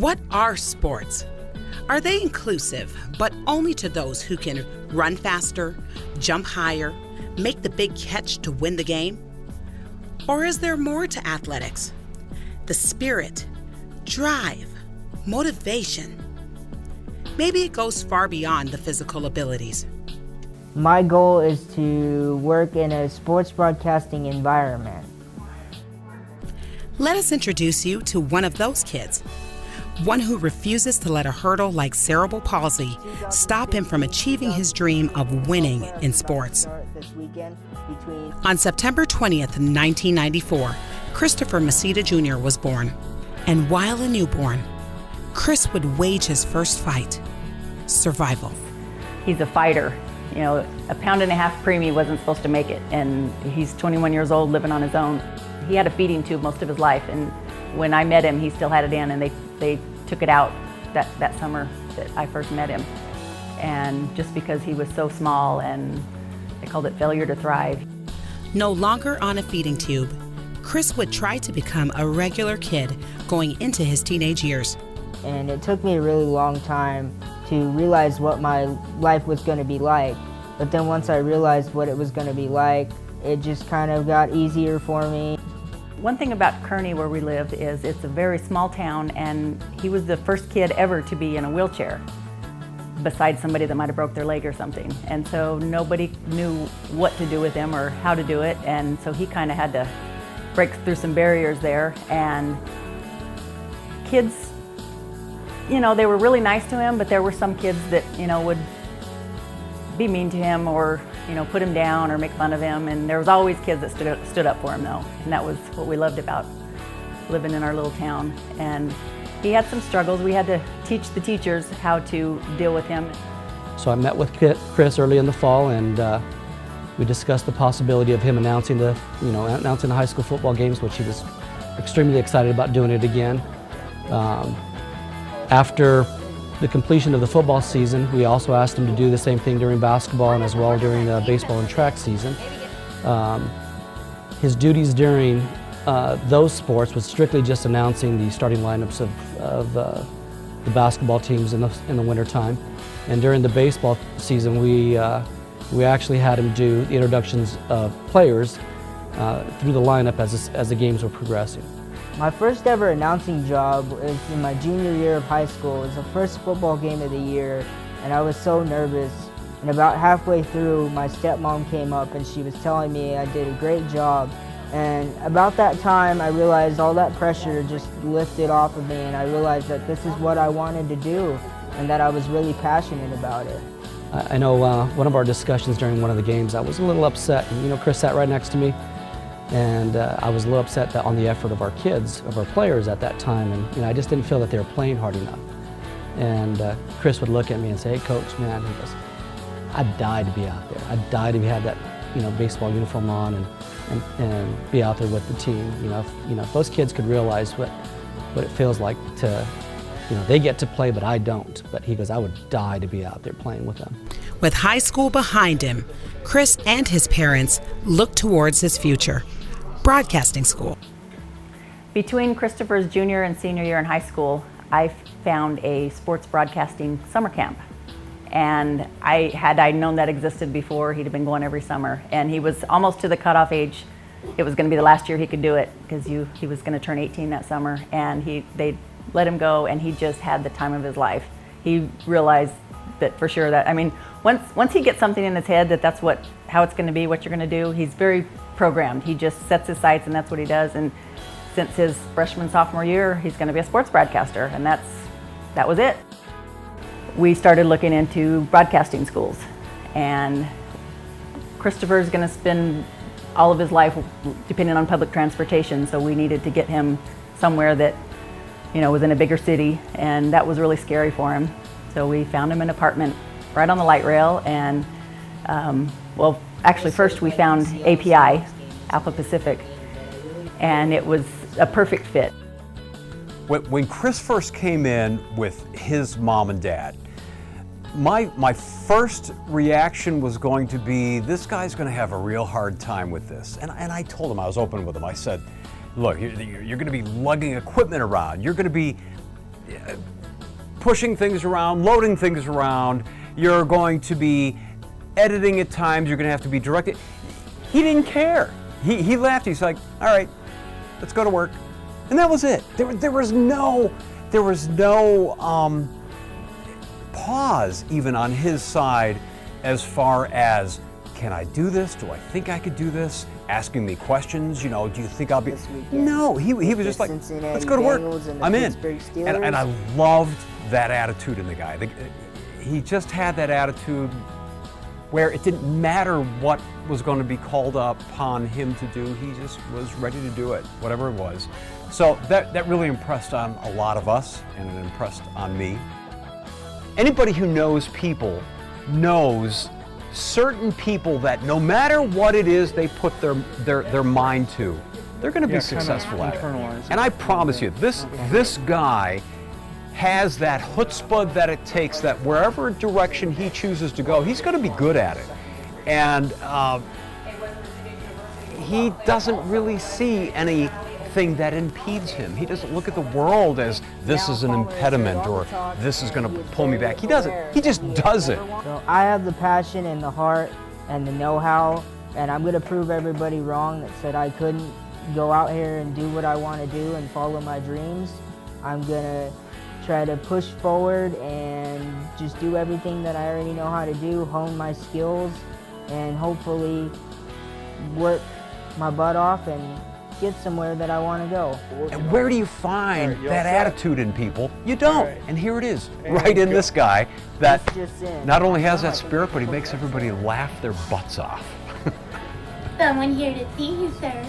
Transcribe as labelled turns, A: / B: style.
A: What are sports? Are they inclusive, but only to those who can run faster, jump higher, make the big catch to win the game? Or is there more to athletics? The spirit, drive, motivation. Maybe it goes far beyond the physical abilities.
B: My goal is to work in a sports broadcasting environment.
A: Let us introduce you to one of those kids. One who refuses to let a hurdle like cerebral palsy stop him from achieving his dream of winning in sports. On September 20th, 1994, Christopher Misita Jr. was born. And while a newborn, Chris would wage his first fight, survival.
C: He's a fighter. You know, a pound and a half preemie wasn't supposed to make it, and he's 21 years old living on his own. He had a feeding tube most of his life, and when I met him, he still had it in, and they took it out that summer that I first met him. And just because he was so small, and they called it failure to thrive.
A: No longer on a feeding tube, Chris would try to become a regular kid going into his teenage years.
B: And it took me a really long time to realize what my life was going to be like. But then once I realized what it was going to be like, it just kind of got easier for me.
C: One thing about Kearney, where we lived, is it's a very small town, and he was the first kid ever to be in a wheelchair, besides somebody that might have broke their leg or something. And so nobody knew what to do with him or how to do it, and so he kind of had to break through some barriers there. And kids, you know, they were really nice to him, but there were some kids that, you know, would be mean to him or, you know, put him down or make fun of him. And there was always kids that stood up for him, though. And that was what we loved about living in our little town. And he had some struggles. We had to teach the teachers how to deal with him.
D: So I met with Chris early in the fall, and we discussed the possibility of him announcing the high school football games, which he was extremely excited about doing it again. After the completion of the football season, we also asked him to do the same thing during basketball and as well during the baseball and track season. His duties during those sports was strictly just announcing the starting lineups of the basketball teams in the wintertime. And during the baseball season, we actually had him do the introductions of players through the lineup as the games were progressing.
B: My first ever announcing job was in my junior year of high school. It was the first football game of the year, and I was so nervous. And about halfway through, my stepmom came up and she was telling me I did a great job. And about that time, I realized all that pressure just lifted off of me, and I realized that this is what I wanted to do and that I was really passionate about it.
D: I know one of our discussions during one of the games, I was a little upset. And, you know, Chris sat right next to me. And I was a little upset on the effort of our kids, of our players at that time, and you know, I just didn't feel that they were playing hard enough. And Chris would look at me and say, "Hey, Coach, man," he goes, "I'd die to be out there. I'd die to have that, you know, baseball uniform on and be out there with the team. You know, if those kids could realize what it feels like to, you know, they get to play, but I don't." But he goes, "I would die to be out there playing with them."
A: With high school behind him, Chris and his parents looked towards his future. Broadcasting school.
C: Between Christopher's junior and senior year in high school, I found a sports broadcasting summer camp. And had I known that existed before, he'd have been going every summer. And he was almost to the cutoff age. It was going to be the last year he could do it because he was going to turn 18 that summer. And they let him go, and he just had the time of his life. He realized that for sure that, I mean, once he gets something in his head that's how it's going to be, what you're going to do, he's very programmed. He just sets his sights, and that's what he does. And since his freshman, sophomore year, he's going to be a sports broadcaster, and that was it. We started looking into broadcasting schools, and Christopher's going to spend all of his life depending on public transportation, so we needed to get him somewhere that, you know, was in a bigger city, and that was really scary for him. So we found him an apartment right on the light rail, and well, actually first we found API, Alpha Pacific, and it was a perfect fit.
E: When Chris first came in with his mom and dad, my first reaction was going to be, this guy's going to have a real hard time with this. And I told him, I was open with him, I said, look, you're going to be lugging equipment around. You're going to be pushing things around, loading things around. You're going to be editing at times. You're going to have to be directed. He didn't care. He laughed. He's like, all right, let's go to work. And that was it. There was no pause even on his side as far as, can I do this? Do I think I could do this? Asking me questions, you know, do you think I'll be? No, he was just like, let's go to work. I'm in. And I loved that attitude in the guy. He just had that attitude where it didn't matter what was going to be called upon him to do. He just was ready to do it, whatever it was. So that really impressed on a lot of us, and it impressed on me. Anybody who knows people knows certain people that no matter what it is they put their mind to, they're going to be successful at it. And I promise you, this guy has that chutzpah that it takes, that wherever direction he chooses to go, he's going to be good at it. And he doesn't really see anything that impedes him. He doesn't look at the world as this is an impediment or this is going to pull me back. He doesn't. He just does it.
B: So I have the passion and the heart and the know-how, and I'm going to prove everybody wrong that said I couldn't go out here and do what I want to do and follow my dreams. I'm going to try to push forward and just do everything that I already know how to do, hone my skills, and hopefully work my butt off and get somewhere that I want to go.
E: And where do you find that attitude in people? You don't. And here it is, right in this guy that not only has that spirit, but he makes everybody laugh their butts off.
F: Someone here to see you, sir.